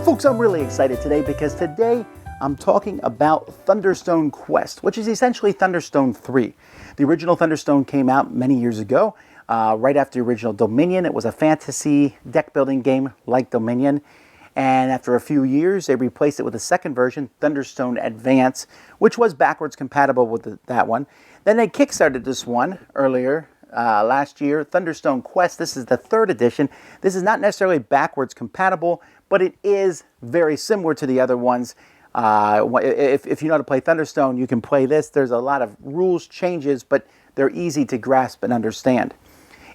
Folks, I'm really excited today because today I'm talking about Thunderstone Quest, which is essentially Thunderstone 3. The original Thunderstone came out many years ago, right after the original Dominion. It was a fantasy deck building game like Dominion. And after a few years, they replaced it with a second version, Thunderstone Advance, which was backwards compatible with that one. Then they kickstarted this one earlier last year, Thunderstone Quest. This is the third edition. This is not necessarily backwards compatible, but it is very similar to the other ones. If you know how to play Thunderstone, you can play this. There's a lot of rules changes, but they're easy to grasp and understand.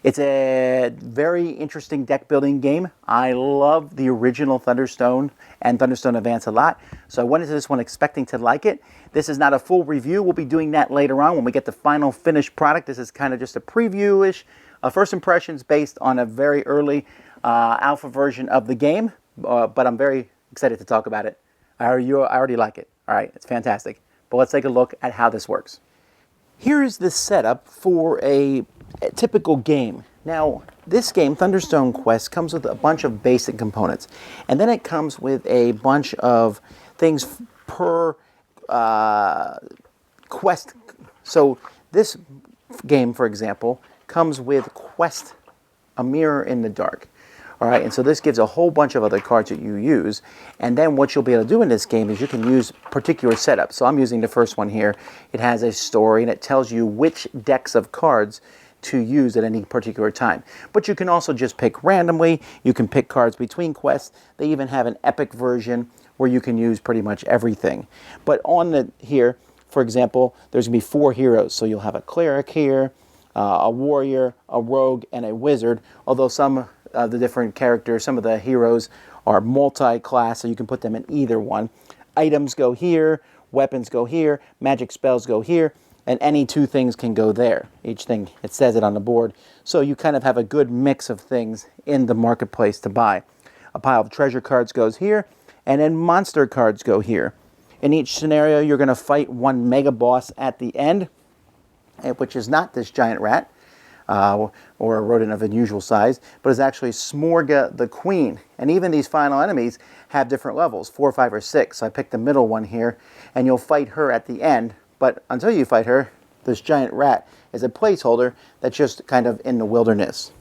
It's a very interesting deck building game. I love the original Thunderstone and Thunderstone Advance a lot, so I went into this one expecting to like it. This is not a full review. We'll be doing that later on when we get the final finished product. This is kind of just a preview-ish, first impressions based on a very early alpha version of the game, but I'm very excited to talk about it. I already like it. All right, it's fantastic. But let's take a look at how this works. Here is the setup for a typical game. Now, this game, Thunderstone Quest, comes with a bunch of basic components. And then it comes with a bunch of things per quest. So this game, for example, comes with Quest, a mirror in the dark. All right, and so this gives a whole bunch of other cards that you use. And then what you'll be able to do in this game is you can use particular setups. So I'm using the first one here. It has a story and it tells you which decks of cards to use at any particular time. But you can also just pick randomly. You can pick cards between quests. They even have an epic version where you can use pretty much everything. But on here, for example, there's going to be 4 heroes. So you'll have a cleric here, a warrior, a rogue, and a wizard. Although some of the different characters, some of the heroes are multi-class, so you can put them in either one. Items go here, weapons go here, magic spells go here, and any 2 things can go there. Each thing, it says it on the board. So you kind of have a good mix of things in the marketplace to buy. A pile of treasure cards goes here, and then monster cards go here. In each scenario, you're going to fight one mega boss at the end, which is not this giant rat, or a rodent of unusual size, but is actually Smorga the Queen. And even these final enemies have different levels, 4, 5, or 6. So I picked the middle one here, and you'll fight her at the end. But until you fight her, this giant rat is a placeholder that's just kind of in the wilderness.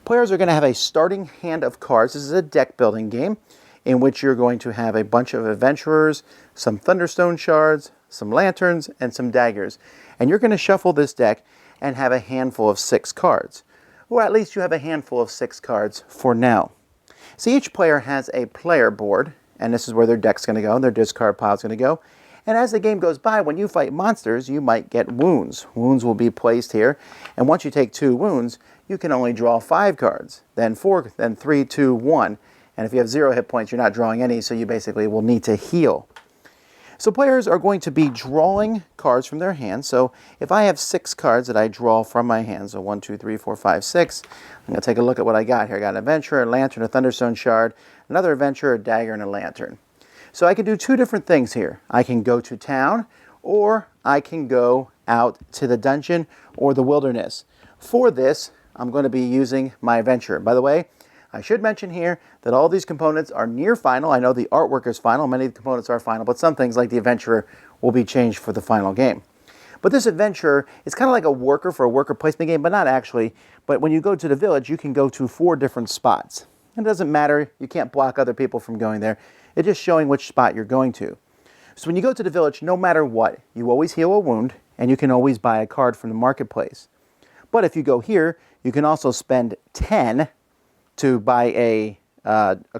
Players are going to have a starting hand of cards. This is a deck building game in which you're going to have a bunch of adventurers, some Thunderstone shards, some lanterns, and some daggers. And you're going to shuffle this deck and have a handful of 6 cards. Or at least you have a handful of 6 cards for now. So each player has a player board, and this is where their deck's going to go, and their discard pile's going to go. And as the game goes by, when you fight monsters, you might get wounds. Wounds will be placed here, and once you take 2 wounds, you can only draw 5 cards, then 4, then 3, 2, 1. And if you have 0 hit points, you're not drawing any, so you basically will need to heal. So players are going to be drawing cards from their hands. So if I have 6 cards that I draw from my hands, so 1, 2, 3, 4, 5, 6, I'm going to take a look at what I got here. I got an adventurer, a lantern, a Thunderstone shard, another adventurer, a dagger, and a lantern. So I can do 2 different things here. I can go to town, or I can go out to the dungeon or the wilderness. For this, I'm going to be using my adventurer. By the way, I should mention here that all these components are near final. I know the artwork is final. Many of the components are final, but some things like the adventurer will be changed for the final game. But this adventurer is kind of like a worker for a worker placement game, but not actually. But when you go to the village, you can go to 4 different spots. It doesn't matter. You can't block other people from going there. It's just showing which spot you're going to. So when you go to the village, no matter what, you always heal a wound, and you can always buy a card from the marketplace. But if you go here, you can also spend 10 to buy a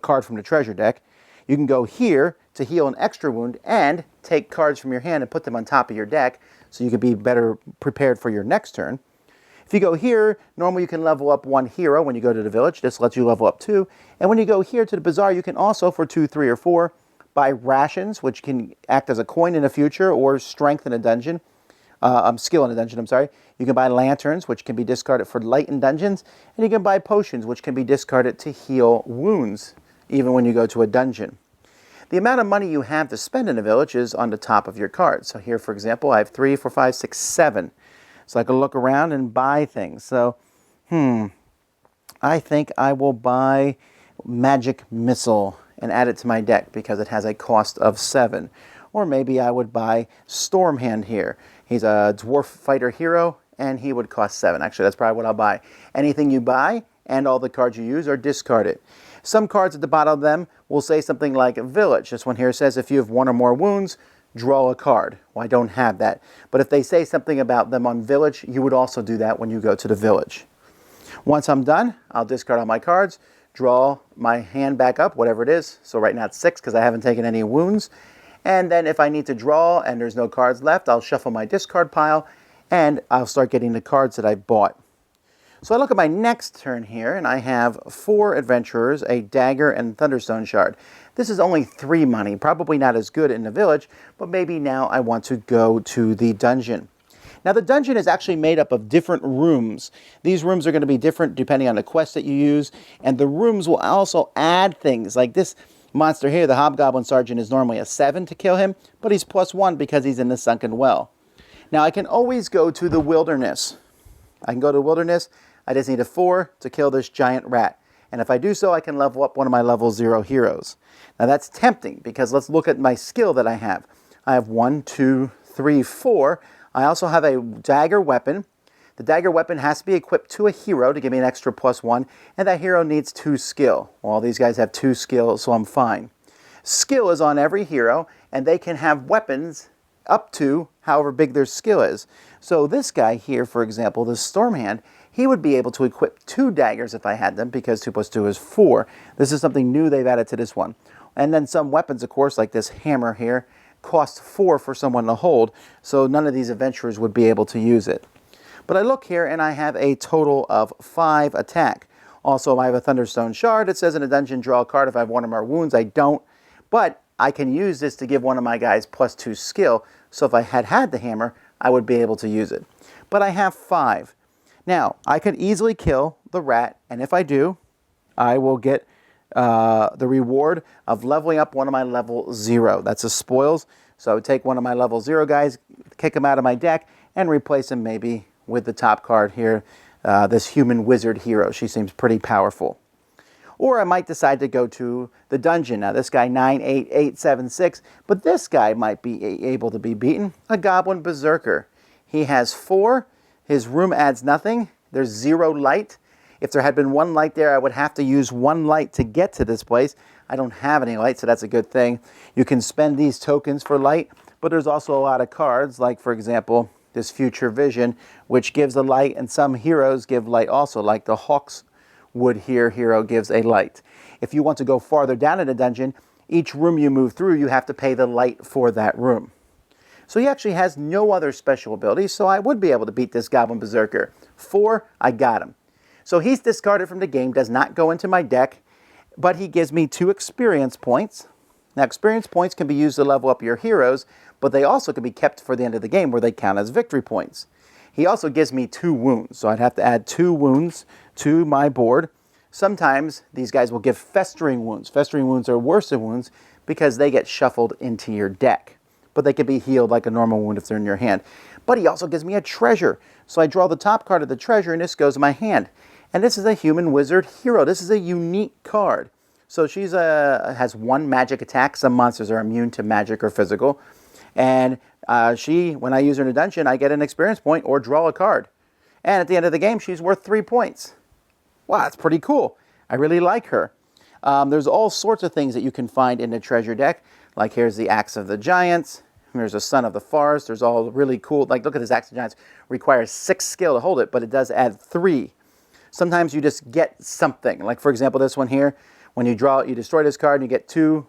card from the treasure deck. You can go here to heal an extra wound and take cards from your hand and put them on top of your deck so you can be better prepared for your next turn. If you go here, normally you can level up 1 hero when you go to the village. This lets you level up 2. And when you go here to the bazaar, you can also, for 2, 3, or 4, buy rations, which can act as a coin in the future, or strength in a dungeon. Skill in a dungeon, I'm sorry. You can buy lanterns, which can be discarded for light in dungeons, and you can buy potions, which can be discarded to heal wounds, even when you go to a dungeon. The amount of money you have to spend in a village is on the top of your card. So here, for example, I have 3, 4, 5, 6, 7. So I can look around and buy things. So, I think I will buy Magic Missile and add it to my deck because it has a cost of 7. Or maybe I would buy Stormhand here. He's a dwarf fighter hero, and he would cost 7. Actually, that's probably what I'll buy. Anything you buy and all the cards you use are discarded. Some cards at the bottom of them will say something like Village. This one here says if you have 1 or more wounds, draw a card. Well, I don't have that. But if they say something about them on Village, you would also do that when you go to the Village. Once I'm done, I'll discard all my cards, draw my hand back up, whatever it is. So right now it's 6 because I haven't taken any wounds. And then if I need to draw and there's no cards left, I'll shuffle my discard pile and I'll start getting the cards that I bought. So I look at my next turn here and I have 4 adventurers, a dagger, and Thunderstone shard. This is only 3 money, probably not as good in the village, but maybe now I want to go to the dungeon. Now the dungeon is actually made up of different rooms. These rooms are going to be different depending on the quest that you use, and the rooms will also add things. Like this monster here, the Hobgoblin Sergeant, is normally a 7 to kill him, but he's +1 because he's in the sunken well. Now I can always go to the wilderness. I can go to the wilderness. I just need a 4 to kill this giant rat. And if I do so, I can level up one of my level 0 heroes. Now that's tempting because let's look at my skill that I have. I have 1, 2, 3, 4. I also have a dagger weapon. The dagger weapon has to be equipped to a hero to give me an extra +1, and that hero needs 2 skill. Well, these guys have 2 skill, so I'm fine. Skill is on every hero, and they can have weapons up to however big their skill is. So this guy here, for example, the Stormhand, he would be able to equip 2 daggers if I had them, because 2 + 2 is 4. This is something new they've added to this one. And then some weapons, of course, like this hammer here, cost 4 for someone to hold, so none of these adventurers would be able to use it. But I look here and I have a total of 5 attack. Also, I have a Thunderstone shard. It says in a dungeon, draw a card if I have 1 or more wounds. I don't, but I can use this to give one of my guys +2 skill, so if I had the hammer, I would be able to use it. But I have 5. Now, I could easily kill the rat, and if I do, I will get the reward of leveling up one of my level 0. That's a spoils. So I would take one of my level 0 guys, kick him out of my deck, and replace him maybe with the top card here, this human wizard hero. She seems pretty powerful. Or I might decide to go to the dungeon. Now this guy 98876, but this guy might be able to be beaten. A Goblin Berserker. He has 4. His room adds nothing. There's 0 light. If there had been 1 light there, I would have to use 1 light to get to this place. I don't have any light, so that's a good thing. You can spend these tokens for light, but there's also a lot of cards, like, for example, this Future Vision, which gives a light, and some heroes give light also, like the Hawkswood here hero gives a light. If you want to go farther down in the dungeon, each room you move through, you have to pay the light for that room. So he actually has no other special abilities, so I would be able to beat this Goblin Berserker. 4, I got him. So he's discarded from the game, does not go into my deck, but he gives me 2 experience points. Now, experience points can be used to level up your heroes, but they also can be kept for the end of the game where they count as victory points. He also gives me 2 wounds, so I'd have to add 2 wounds to my board. Sometimes these guys will give festering wounds. Festering wounds are worse than wounds because they get shuffled into your deck, but they can be healed like a normal wound if they're in your hand. But he also gives me a treasure, so I draw the top card of the treasure and this goes in my hand. And this is a human wizard hero. This is a unique card. So she has 1 magic attack. Some monsters are immune to magic or physical. And when I use her in a dungeon, I get an experience point or draw a card. And at the end of the game, she's worth 3 points. Wow, that's pretty cool. I really like her. There's all sorts of things that you can find in the treasure deck. Like here's the Axe of the Giants. There's a Son of the Forest. There's all really cool. Like look at this Axe of the Giants. Requires 6 skill to hold it, but it does add 3. Sometimes you just get something. Like, for example, this one here. When you draw it, you destroy this card, and you get 2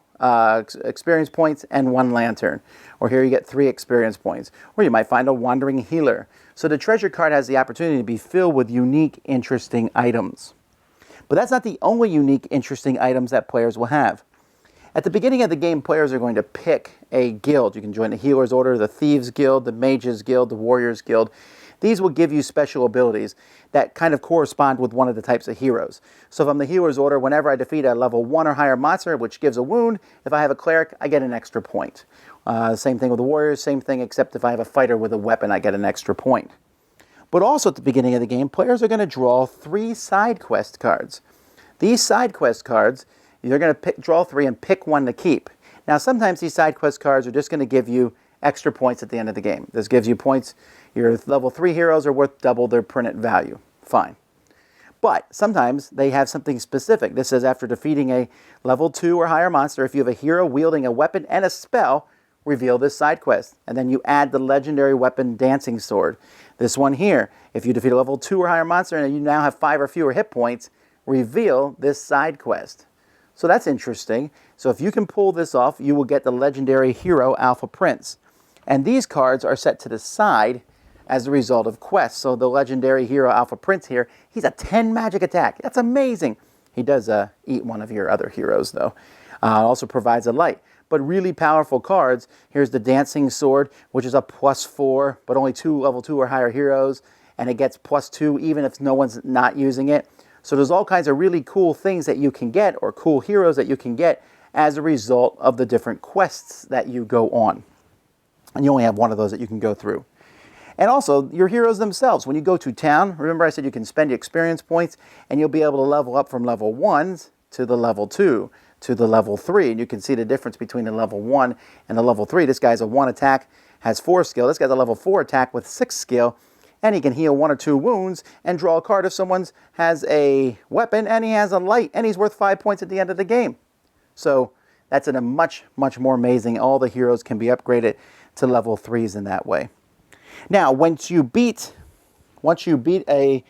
experience points and 1 lantern. Or here you get 3 experience points. Or you might find a wandering healer. So the treasure card has the opportunity to be filled with unique, interesting items. But that's not the only unique, interesting items that players will have. At the beginning of the game, players are going to pick a guild. You can join the Healer's Order, the Thieves Guild, the Mages Guild, the Warriors Guild. These will give you special abilities that kind of correspond with one of the types of heroes. So if I'm the Healer's Order, whenever I defeat a level 1 or higher monster, which gives a wound, if I have a cleric, I get an extra point. Same thing with the Warriors, same thing, except if I have a fighter with a weapon, I get an extra point. But also at the beginning of the game, players are going to draw 3 side quest cards. These side quest cards you're going to draw 3 and pick one to keep. Now, sometimes these side quest cards are just going to give you extra points at the end of the game. This gives you points. Your level 3 heroes are worth double their printed value. Fine. But sometimes they have something specific. This says after defeating a level 2 or higher monster, if you have a hero wielding a weapon and a spell, reveal this side quest. And then you add the legendary weapon Dancing Sword. This one here, if you defeat a level 2 or higher monster and you now have 5 or fewer hit points, reveal this side quest. So that's interesting. So if you can pull this off, you will get the legendary hero Alpha Prince. And these cards are set to the side as a result of quests. So the legendary hero Alpha Prince here, he's a 10 magic attack. That's amazing. He does eat one of your other heroes though. Also provides a light. But really powerful cards. Here's the Dancing Sword, which is a +4, but only 2 level 2 or higher heroes. And it gets +2 even if no one's not using it. So there's all kinds of really cool things that you can get, or cool heroes that you can get as a result of the different quests that you go on. And you only have one of those that you can go through. And also, your heroes themselves. When you go to town, remember I said you can spend your experience points, and you'll be able to level up from level 1s to the level 2 to the level 3. And you can see the difference between the level 1 and the level 3. This guy's a 1 attack, has 4 skill. This guy's a level 4 attack with 6 skill. And he can heal 1 or 2 wounds and draw a card if someone has a weapon, and he has a light, and he's worth 5 points at the end of the game. So that's a much, much more amazing. All the heroes can be upgraded to level 3s in that way. Now, once you beat a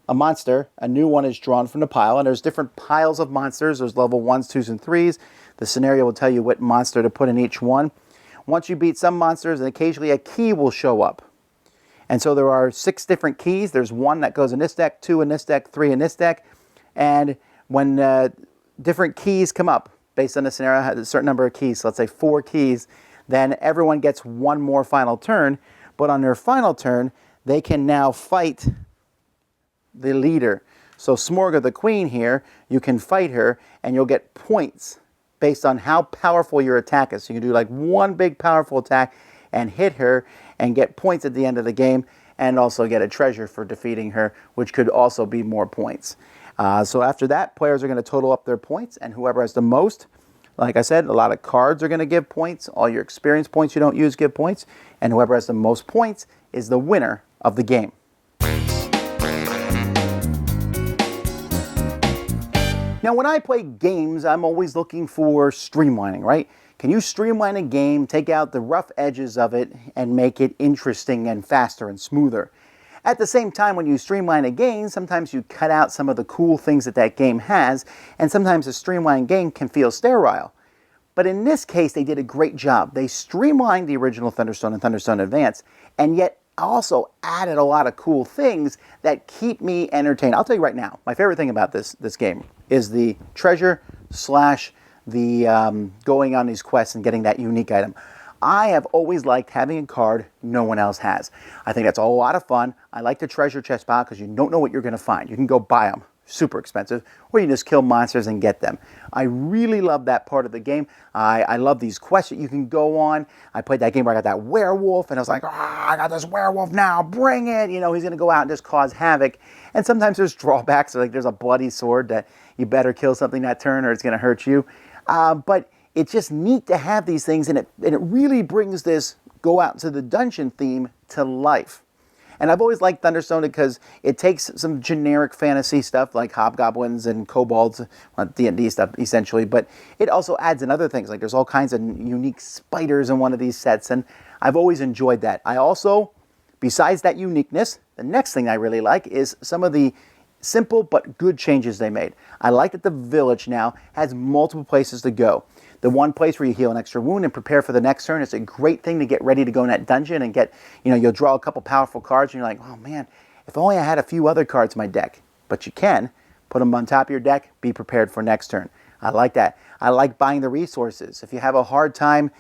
monster, a new one is drawn from the pile, and there's different piles of monsters. There's level 1s, 2s, and 3s. The scenario will tell you what monster to put in each one. Once you beat some monsters, and occasionally a key will show up. And so there are 6 different keys. There's 1 that goes in this deck, 2 in this deck, 3 in this deck. And when different keys come up, based on the scenario, has a certain number of keys, so let's say 4 keys, then everyone gets 1 more final turn. But on their final turn, they can now fight the leader. So Smorga, the queen here, you can fight her, and you'll get points based on how powerful your attack is. So you can do like 1 big powerful attack and hit her and get points at the end of the game, and also get a treasure for defeating her, which could also be more points. So after that, players are going to total up their points, and whoever has the most, like I said, a lot of cards are going to give points. All your experience points you don't use give points, and whoever has the most points is the winner of the game. Now, when I play games, I'm always looking for streamlining, right? Can you streamline a game, take out the rough edges of it, and make it interesting and faster and smoother? At the same time, when you streamline a game, sometimes you cut out some of the cool things that that game has, and sometimes a streamlined game can feel sterile. But in this case, they did a great job. They streamlined the original Thunderstone and Thunderstone Advance, and yet also added a lot of cool things that keep me entertained. I'll tell you right now, my favorite thing about this game is the treasure / the going on these quests and getting that unique item. I have always liked having a card no one else has. I think that's a lot of fun. I like the treasure chest pile because you don't know what you're going to find. You can go buy them, super expensive, or you just kill monsters and get them. I really love that part of the game. I love these quests that you can go on. I played that game where I got that werewolf, and I was like, I got this werewolf now, bring it. You know, he's going to go out and just cause havoc. And sometimes there's drawbacks, like there's a bloody sword that you better kill something that turn or it's going to hurt you. But it's just neat to have these things, and it really brings this go out to the dungeon theme to life. And I've always liked Thunderstone because it takes some generic fantasy stuff like hobgoblins and kobolds, D&D stuff essentially, but it also adds in other things. Like there's all kinds of unique spiders in one of these sets, and I've always enjoyed that. I also, besides that uniqueness, the next thing I really like is some of the simple but good changes they made. I like that the village now has multiple places to go. The one place where you heal an extra wound and prepare for the next turn is a great thing to get ready to go in that dungeon and get, you'll draw a couple powerful cards and you're like, oh man, if only I had a few other cards in my deck. But you can put them on top of your deck, be prepared for next turn. I like that. I like buying the resources. If you have a hard time,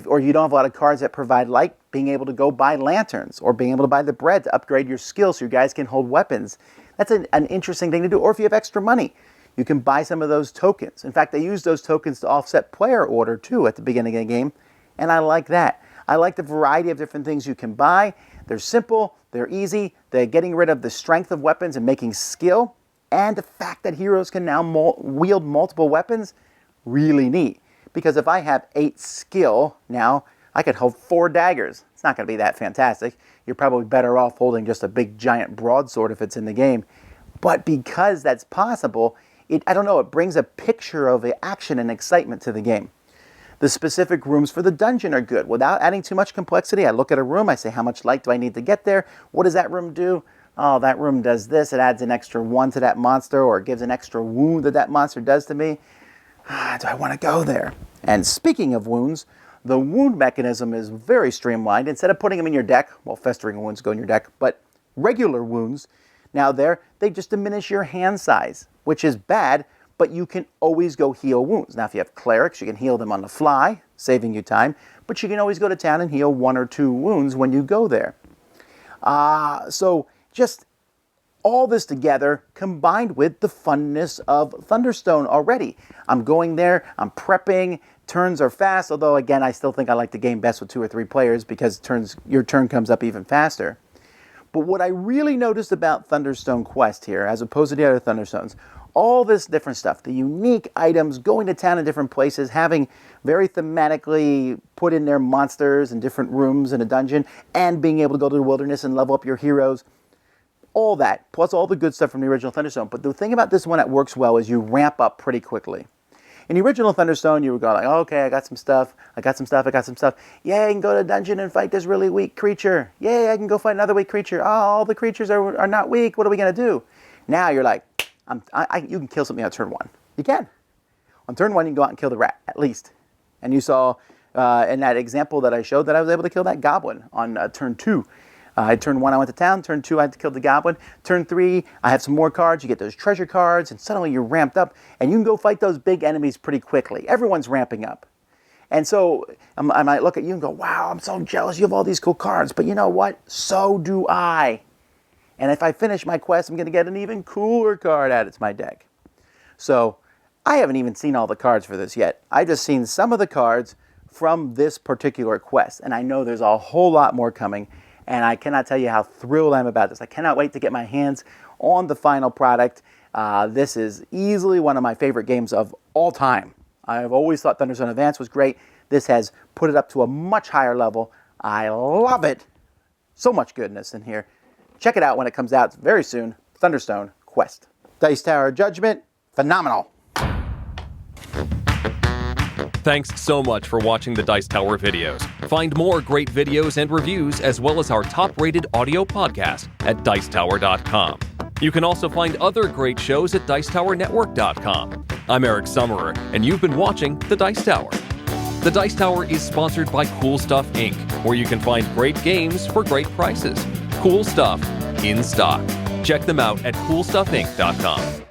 or you don't have a lot of cards that provide light, being able to go buy lanterns or being able to buy the bread to upgrade your skills so you guys can hold weapons. That's an interesting thing to do. Or if you have extra money, you can buy some of those tokens. In fact, they use those tokens to offset player order too at the beginning of the game, and I like that. I like the variety of different things you can buy. They're simple, they're easy, they're getting rid of the strength of weapons and making skill, And the fact that heroes can now wield multiple weapons, really neat. Because if I have 8 skill now, I could hold 4 daggers. It's not going to be that fantastic. You're probably better off holding just a big giant broadsword if it's in the game. But because that's possible, it brings a picture of the action and excitement to the game. The specific rooms for the dungeon are good. Without adding too much complexity, I look at a room, I say, how much light do I need to get there? What does that room do? Oh, that room does this. It adds an extra 1 to that monster, or it gives an extra wound that monster does to me. Do I want to go there? And speaking of wounds, the wound mechanism is very streamlined. Instead of putting them in your deck, well, festering wounds go in your deck, but regular wounds, now they just diminish your hand size, which is bad, but you can always go heal wounds. Now, if you have clerics, you can heal them on the fly, saving you time, but you can always go to town and heal 1 or 2 wounds when you go there. So just all this together, combined with the funness of Thunderstone already. I'm going there, I'm prepping, turns are fast, although again, I still think I like the game best with 2 or 3 players because your turn comes up even faster. But what I really noticed about Thunderstone Quest here, as opposed to the other Thunderstones, all this different stuff, the unique items, going to town in different places, having very thematically put in their monsters in different rooms in a dungeon, and being able to go to the wilderness and level up your heroes, all that, plus all the good stuff from the original Thunderstone. But the thing about this one that works well is you ramp up pretty quickly. In the original Thunderstone, you would go like, okay, I got some stuff. Yeah, I can go to a dungeon and fight this really weak creature. Yeah, I can go fight another weak creature. Oh, all the creatures are not weak. What are we going to do? Now you're like, you can kill something on turn 1. You can. On turn 1, you can go out and kill the rat, at least. And you saw in that example that I showed that I was able to kill that goblin on turn 2. Turn 1, I went to town. Turn 2, I had to kill the goblin. Turn 3, I have some more cards. You get those treasure cards, and suddenly you're ramped up, and you can go fight those big enemies pretty quickly. Everyone's ramping up. And so I might look at you and go, wow, I'm so jealous. You have all these cool cards. But you know what? So do I. And if I finish my quest, I'm going to get an even cooler card added to my deck. So I haven't even seen all the cards for this yet. I've just seen some of the cards from this particular quest. And I know there's a whole lot more coming. And I cannot tell you how thrilled I am about this. I cannot wait to get my hands on the final product. This is easily one of my favorite games of all time. I've always thought Thunderstone Advance was great. This has put it up to a much higher level. I love it. So much goodness in here. Check it out when it comes out very soon. Thunderstone Quest. Dice Tower Judgment, phenomenal. Thanks so much for watching the Dice Tower videos. Find more great videos and reviews, as well as our top-rated audio podcast at Dicetower.com. You can also find other great shows at Dicetowernetwork.com. I'm Eric Summerer, and you've been watching The Dice Tower. The Dice Tower is sponsored by Cool Stuff Inc., where you can find great games for great prices. Cool stuff in stock. Check them out at CoolStuffInc.com.